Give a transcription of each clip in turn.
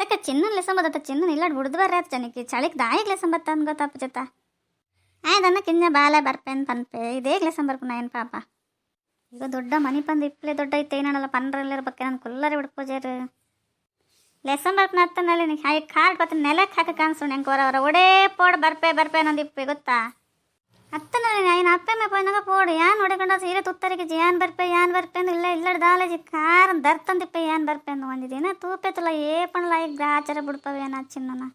ಅತ್ತಕ್ಕ ಚಿನ್ನ ಲೆಸಂಬತ್ತ ಚಿನ್ನ ಇಲ್ಲಾಡ್ ಬಿಡ್ದು ಬರ್ರಿ ಆತ ಜನಕ್ಕೆ ಚಳಿಗೆ ದಾಯಿಗೆ ಲೆಸಂಬತ್ತ ಅನ್ ಗೊತ್ತಪ್ಪ ಜೊತ್ತ ಆಯ್ದನ್ನ ಕಿಂಜ ಬಾಲೆ ಬರ್ಪೇನ್ ಪನ್ಪೆ ಇದೇಗ್ ಲೆಸಂಬರ್ಪು ಏನು ಪಾಪ ಈಗ ದೊಡ್ಡ ಮನಿ ಪಂದು ಇಪ್ಪಲೆ ದೊಡ್ಡ ಐತೆ ಏನಲ್ಲ ಪನ್ರಲ್ಲಿರ್ಬೇಕು ನಾನು ಕುಲ್ಲರಿ ಬಿಡ್ಪೋಜಾರು ಲೆಸಂಬರ್ಪನ ಹತ್ತನಲ್ಲಿ ನೀ ಹಾಯ್ ಕಾಡ್ ಬತ್ತ ನೆಲಕ್ಕೆ ಹಾಕಿ ಕಾಣಿಸು ನಂಗೆ ಹೊರ ಒಡೇ ಪೋಡ್ ಬರ್ಪೆ ಅನ್ನೊಂದು ಇಪ್ಪೆ ಗೊತ್ತಾ ಅತ್ತನಲ್ಲಿ ఆయన ಅಪ್ಪೆ పోయినాక పోడు యాన్ ఒడకుండా సీరే తుత్తరికి యాన్ బర్పెందు ఇల్లడి దాలేజి కారం దర్తందిప్పే యాన్ బర్పెందు ಒಂಜಿ ದಿನ ತೂಪೆತ್ತುಲ ಏಪಣಲ ಈಗ ಗ್ರಾಚಾರ ಬಿಡ್ಪವೆ ನಾ ಚಿನ್ನನ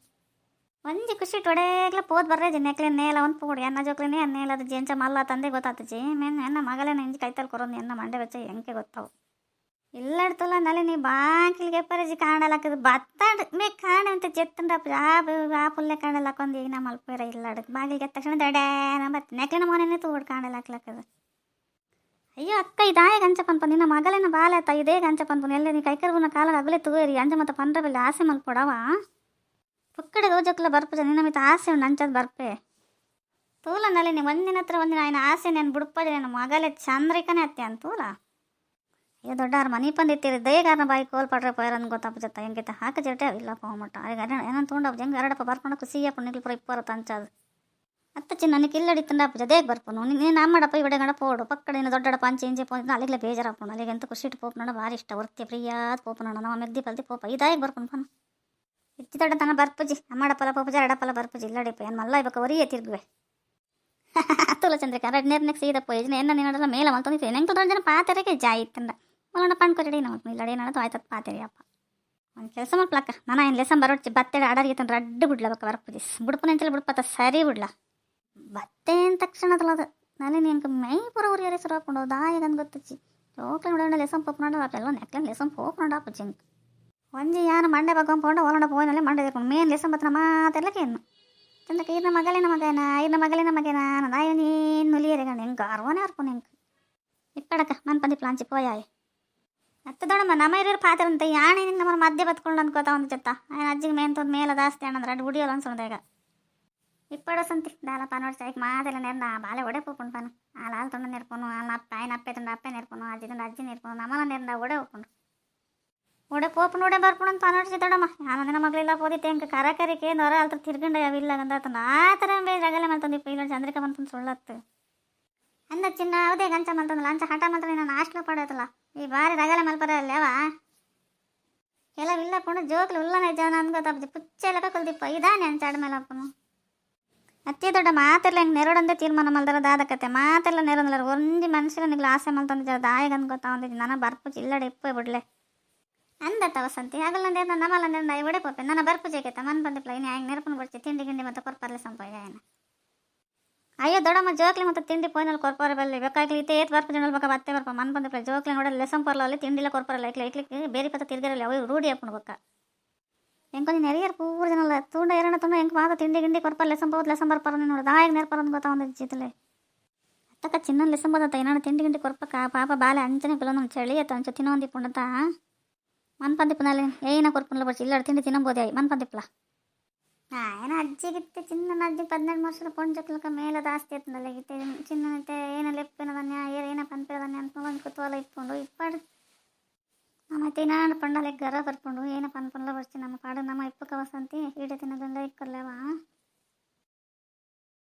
ಒಂಜಿ ಖುಷಿ ಟೊಡೇಗ್ಲ ಪೋದ್ ಬರ್ರೇಜಿ ನೆಕ್ಲೆ ನೇಲ ಒಂದು ಪೋಡು ಎನ್ನ ಜೋಕ್ಲಿನೇ ನೇಲದ ಜೇಂಚ ಮಲ್ಲ ತಂದೆ ಗೊತ್ತಾತಜಿ ಮೇನ್ ಎನ್ನ ಮಗಲೇನ ಇಂಜಿ ಕೈತಲ್ ಕೊರೋದು ಎನ್ನ ಮಂಡೆ ಬೆಚ್ಚ ಎಂಕೆ ಗೊತ್ತಾವು ಇಲ್ಲಡ್ತುಲ ನಲಿ ನೀ ಬಾಂಕಿಲ್ಗೆ ಪರಜಿ ಕಾಣಲಾಕದು ಬತ್ತಾಂಡ್ ಮೇ ಕಾಣೆ ಅಂತ ಜೆತ್ತಂಡ ಆ ಪುಲ್ಲೆ ಕಾಣಲಾಕೊಂದು ಈಗ ನಮ್ಮ ಅಲ್ಪೇರ ಇಲ್ಲಡ್ ಬಾಗಿಲಿಗೆ ತಕ್ಷಣ ದಡೇನ ಮತ್ತೆ ನೆಕ್ಲಿನ ಮೋನೇನೆ ತೋಡ್ ಕಾಣಲಾಕ್ಲಕ್ಕದು ಅಯ್ಯೋ ಅಕ್ಕ ಇದಾಯ ಗಂಚ ಪನ್ಪು ನಿನ್ನ ಮಗಲೇನ ಬಾಲೆ ಅತ್ತ ಇದೇ ಗಂಚ ಪನ್ಪು ಎಲ್ಲ ನೀ ಕೈಕರ್ಬುನ ಕಾಲಾಗ ಅಗಲೇ ತೂರಿ ಅಂಜ ಮತ್ತೆ ಪಂದ್ರ ಬೆಲ್ಲಿ ಆಸೆ ಮಲ್ಪೊಡವ ಪುಕ್ಕಡೆ ರೋಜಕ್ಲ ಬರ್ಪುಜ ನಿನ್ನ ಮಿತ ಆಸೆ ಉಂಡು ಅಂಚದ್ ಬರ್ಪೆ ತೂಲ ನಲಿ ನೀ ಒಂದಿನ ಹತ್ರ ಒಂದಿನ ఆయన ಆಸೆ నేను ಬುಡ್ಪಜ ನನ್ನ ಮಗಲೇ ಚಂದ್ರಿಕನೇ ಅತ್ತೆ ಅಂತೂಲ ये ದೊಡ್ಡಾರ ಮನಿ ಪಂದಿತ್ತೀರಿ ದಯಗಾರನ ಬಾಯಿ ಕೋಲ್ ಪಡ್ರೆ ಪೈರನ್ ಗೊತ್ತಪ್ಪ ಜೊತೆ ಹೆಂಗಿತ ಹಾಕ ಜಟೆ ಇಲ್ಲಪ್ಪ ಹೋಮಟ ಈಗ ಏನಂತ ತೊಗೊಂಡಪ್ಪ ಹೆಂಗೆ ಎರಡಪ್ಪ ಬರ್ಕೊಂಡಕ್ಕೆ ಸಿಹಿಯಪ್ಪ ನಿಗ್ಲು ಪುರ ಇಪ್ಪರ ತಂಚದು ಅತ್ತ ಚಿನ್ನ ನನಗೆ ಕಿಲ್ಲಡಿ ತಿಂಡಪ್ಪ ಜದೇಗೆ ಬರ್ಪನು ನೀನು ನಮ್ಮಡಪ್ಪ ಇವಡೆ ಗಂಡ ಪೋಡು ಪಕ್ಕಡಿನ ದೊಡ್ಡಡಪ್ಪ ಅಂಚೆ ಇಂಚೆ ಪೋದ ಅಲ್ಲಿಗೆ ಬೇಜಾರಪ್ಪ ಅಲ್ಲಿಗೆ ಎಂತ ಖುಷಿ ಇಟ್ಟು ಪೋಪ್ ನೋಡ ಭಾರಿ ಇಷ್ಟ ವರ್ತಿ ಪ್ರಿಯಾದ ಪೋಪ ನೋಡ ನಾವು ಮೆಗ್ದಿ ಪಲ್ತಿ ಪೋಪ ಇದಾಗಿ ಬರ್ಪನು ಪನ ಇತ್ತಿ ದೊಡ್ಡ ತನ ಬರ್ಪಜಿ ಅಮ್ಮಡಪ್ಪಲ ಪೋಪಜ ಎರಡಪ್ಪಲ ಬರ್ಪಜಿ ಇಲ್ಲಡಿಪ್ಪ ಏನು ಮಲ್ಲ ಇವಾಗ ಒರಿಯೇ ತಿರ್ಗುವೆ ತುಲ ಚಂದ್ರಿಕ ಎರಡು ನೇರ್ನಕ್ಕೆ ಸೀದಪ್ಪ ಯಜನ ಎನ್ನ ನೀನಲ್ಲ ಮೇಲೆ ಮಲ್ತೊಂದಿತ್ತು ನಂಗೆ ದೊಡ್ಡ ಜನ ಪಾತೆರಕ್ಕೆ ಜಾಯಿ ತಂಡ ಮಲ್ಲಣ್ಣ ಪಣ್ಕೊಡಿ ನಮಗೆ ಇಲ್ಲಡಿ ನಡದು ಆಯ್ತದ ಪಾತೆರಿ ಅಪ್ಪ ಒಂದು ಕೆಲಸ ಮಾಡ್ಲಕ್ಕ ನಾನು ಏನು ಲೆಸನ್ ಬರೋಡ್ಚಿ ಬತ್ತೆ ಆಡಾರಿಗೆ ತಂದ್ರೆ ಅಡ್ಡು ಬಿಡ್ಲಕ್ಕ ಬರ್ಪದಿ ಬುಡ್ಪನ ಅಂತೇಳಿ ಬಿಡ್ಪತ್ತ ಸರಿ ಬಿಡ್ಲ ಬತ್ತೆ ಅಂದ ತಕ್ಷಣದಲ್ಲ ಅದು ನಲ್ಲಿ ನಿಂಗೆ ಮೈ ಪುರ ಉರಿಯರೆ ಸುರು ಹಾಕೊಂಡು ದಾಯಗಂದು ಗೊತ್ತಚ್ಚಿ ಚೋಕ್ಲೆ ನೋಡೋಣ ಲೆಸನ್ ಪೋಪ್ ನೋಡ ಎಲ್ಲ ನೆಕ್ಲೆ ಲೆಸನ್ ಪೋಪ್ ನೋಡಪ್ಪ ಜಿಂಕ್ ಒಂಜಿ ಯಾನ ಮಂಡೆ ಬಗ್ಗೊಂಡು ಒಳಂಡ ಹೋಯ್ನಲ್ಲಿ ಮಂಡೆ ಇರ್ಕೊಂಡು ಮೇನ್ ಲೆಸನ್ ಬತ್ತನ ಮಾತೆಲ್ಲಕೇನು ಚಂದಕ್ಕೆ ಇನ್ನ ಮಗಲಿನ ಮಗೇನ ನಾಯ ನೀನು ನುಲಿಯರೆ ಗಂಡು ಹೆಂಗೆ ಅರ್ವನೇ ಅರ್ಪು ಹೆಂಗೆ ಇಪ್ಪಡಕ್ಕ ನನ್ನ ಪಂದಿ ಪ್ಲಾಂಚಿ ಪೋಯಾಯ್ ಅತ್ತ ದೊಡ್ಡಮ್ಮ ನಮ್ಮ ಇರೋರು ಪಾತ್ರ ಅಂತ ಯಾಣೆ ನಿಂಗೆ ನಮ್ಮ ಮಧ್ಯೆ ಬತ್ಕೊಂಡು ಅನ್ಕೋತ ಒಂದು ಜೊತ್ತ ఆయన ಅಜ್ಜಿಗೆ ಮೇಂತಂದು ಮೇಲೆ ಜಾಸ್ತಿ ಅಣ್ಣಂದ್ರೆ ಅಡ್ಡು ಹುಡಿಯೋಲ್ಲ ಅನ್ಸೋದ ಈಗ ಇಪ್ಪಡ ಸಂತಿ ದಾಲ ಪನೋಡ್ ಸೈಕ್ ಮಾದೆಲ್ಲ ನೆರ್ನ ಬಾಲೆ ಒಡೆ ಪೋಪುಂಡು ಪನ ಆ ಲಾಲ್ ತೊಂಡ ನೆರ್ಪೋನು ఆయన ಅಪ್ಪೆ ತಂಡ ಅಪ್ಪೆ ನೆರ್ಪೋನು ಅಜ್ಜಿ ತಂಡ ಅಜ್ಜಿ ನೆರ್ಪೋನು ನಮ್ಮಲ್ಲ ನೆರ್ದ ಒಡೆ ಹೋಗ್ಕೊಂಡು ಒಡೆ ಪೋಪುನು ಒಡೆ ಬರ್ಪುಣು ಅಂತ ಪನೋಡ್ಸಿ ದೊಡ್ಡಮ್ಮ ಯಾನೊಂದಿನ ಮಗಳೆಲ್ಲ ಪೋದಿತ್ತೆ ಹೆಂಗೆ ಕರಕರಿಕೆ ನೊರ ಅಲ್ತ ತಿರ್ಗಂಡ ಯಾವಿಲ್ಲ ಗಂದಾತನ ಆ ಥರ ಬೇಜಾಗಲೆ ಮಲ್ತಂದಿಪ್ಪ ಇಲ್ಲ ಚಂದ್ರಿಕ ಬಂತಂದು ಸುಳ್ಳತ್ತು ಅಂದ ಚಿನ್ನ ಯಾವುದೇ ಗಂಚ ಮಲ್ತಂದಲ್ಲ ಅಂಚ ಹಠ ಮಾತ್ರ ನಾನು ಹಾಸ್ಟ್ಲು ಪಡೋತಲ್ಲ ಈ ಬಾರಿ ರಗಲೆ ಮಲ್ಪರ ಅಲ್ಲೇವ ಕೆಲವಿಲ್ಲ ಪುಣ ಜೋಕ್ಲು ಉಲ್ಲನೆ ಜನ ಅನ್ಕೋತಪ್ಪ ಪುಚ್ಚೆಲ್ಲಕ ಕೊಲ್ದಿಪ್ಪ ಇದಾನೆ ಅಂಚಾಡ ಮೇಲೆ ಅಪ್ಪನು ಅತ್ತೆ ದೊಡ್ಡ ಮಾತೆಲ್ಲ ಹೆಂಗೆ ನೆರಡಂದೇ ತೀರ್ಮಾನ ಮಲ್ದರ ದಾದಕತ್ತೆ ಮಾತೆಲ್ಲ ನೆರೊಂದಲ್ಲ ಒಂಜಿ ಮನುಷ್ಯರ ನಿಗ್ಲು ಆಸೆ ಮಲ್ತಂದ ಜರ ದಾಯಗ ಅನ್ಕೋತಾ ಒಂದಿದ್ದು ನನ್ನ ಬರ್ಪುಜಿ ಇಲ್ಲಡೆ ಇಪ್ಪೇ ಬಿಡ್ಲೆ ಅಂದತ್ತ ವಸಂತಿ ಆಗಲ್ಲ ನಾನು ನಮ್ಮಲ್ಲ ನೆರ ಇವಡೆ ಪೋಪೆ ನನ್ನ ಬರ್ಪುಜೇಕೆತ್ತ ಮನ್ ಬಂದಿಪ್ಲ ಇನ್ನು ಹೆಂಗೆ ನೆರಪನ್ನು ಬಿಡ್ತಿ ತಿಂಡಿ ಗಿಂಡಿ ಮತ್ತು ಕೊರ್ಪರ್ಲೆ ಸಂಪಾಯ ಏನು ಅಯ್ಯೋ ದೊಡ್ಡಮ್ಮ ಜೋಕ್ಲಿ ಮತ್ತು ತಿಂಡಿ ಪೋಯ್ನಲ್ಲಿ ಕೊರ್ಪರ ಬಲ್ಲಿ ಬೇಕಾಗ್ಲಿ ಇತ್ತೆ ಏತ್ ಬರ್ಪ ಜನಲ್ ಬೇಕಾ ಬತ್ತೆ ಬರ್ಪ ಮನ್ ಬಂದಿಪ್ಲ ಜೋಕ್ಲಿ ನೋಡಲ್ಲ ಲೆಸನ್ ಪರ್ಲಲ್ಲಿ ತಿಂಡಿಲ್ಲ ಕೊರ್ಪರಲ್ಲ ಇಕ್ಲಿಕ್ಕೆ ಬೇರೆ ಪತ್ತ ತಿರ್ಗಿರಲ್ಲ ಅವು ರೂಢಿ ಹಾಕೊಂಡು ಬಕ್ಕ ಹೆಂಗೆ ನೆರೆಯರು ಪೂರ ಜನಲ್ಲ ತುಂಡ ಎರಡ ತುಂಡ ಹೆಂಗೆ ಮಾತ್ರ ತಿಂಡಿ ಗಿಂಡಿ ಕೊರ್ಪರ್ ಲೆಸನ್ ಪೋದ್ ಲೆಸನ್ ಬರ್ಪರ ನೋಡು ದಾಯಿಗೆ ನೆರ್ಪರ ಅಂತ ಗೊತ್ತಾ ಒಂದು ಜೀತಲೆ ಅತ್ತಕ್ಕ ಚಿನ್ನ ಲೆಸನ್ ಬೋದತ್ತ ಏನಾಡು ತಿಂಡಿ ಗಿಂಡಿ ಕೊರ್ಪಕ್ಕ ಪಾಪ ಬಾಲೆ ಅಂಚನೆ ಪಿಲ್ಲ ನಮ್ಮ ಚಳಿ ಅತ್ತ ಅಂಚ ತಿನ್ನೊಂದಿ ಪುಂಡತ ಮನ್ ಪಂದಿಪ್ಪನಲ್ಲಿ ಏನ ಕೊರ್ಪುನಲ್ಲ ಬರ್ಸಿ ಇಲ್ಲ ತಿಂಡಿ ತಿನ್ನಬೋದೇ ಮನ್ ಪಂದಿಪ್ಲ ಏನ ಅಜ್ಜಿಗಿತ್ತೆ ಚಿನ್ನ ಅಜ್ಜಿ 12 ವರ್ಷದ ಪೊಂಜಕ್ಲಕ ಮೇಲೆ ಜಾಸ್ತಿ ಆಯ್ತಂದಲ್ಲ ಗಿತ್ತೆ ಚಿನ್ನತೆ ಏನ ಲೆಪ್ಪಿನದನ್ಯ ಏನ ಪಂಪಿರದನ್ಯ ಅಂತ ಒಂದು ಕುತೂಹಲ ಇಟ್ಕೊಂಡು ಇಪ್ಪಾಡು ಮತ್ತೆ ನಾನು ಪಂಡಲೆ ಗರ ಬರ್ಕೊಂಡು ಏನ ಪನ್ಪನ್ಲ ಬರ್ಸಿ ನಮ್ಮ ಪಾಡು ನಮ್ಮ ಇಪ್ಪಕ್ಕ ವಸಂತಿ ಈಡೆ ತಿನ್ನೋದ್ರಿಂದ ಇಕ್ಕರ್ಲೇವಾ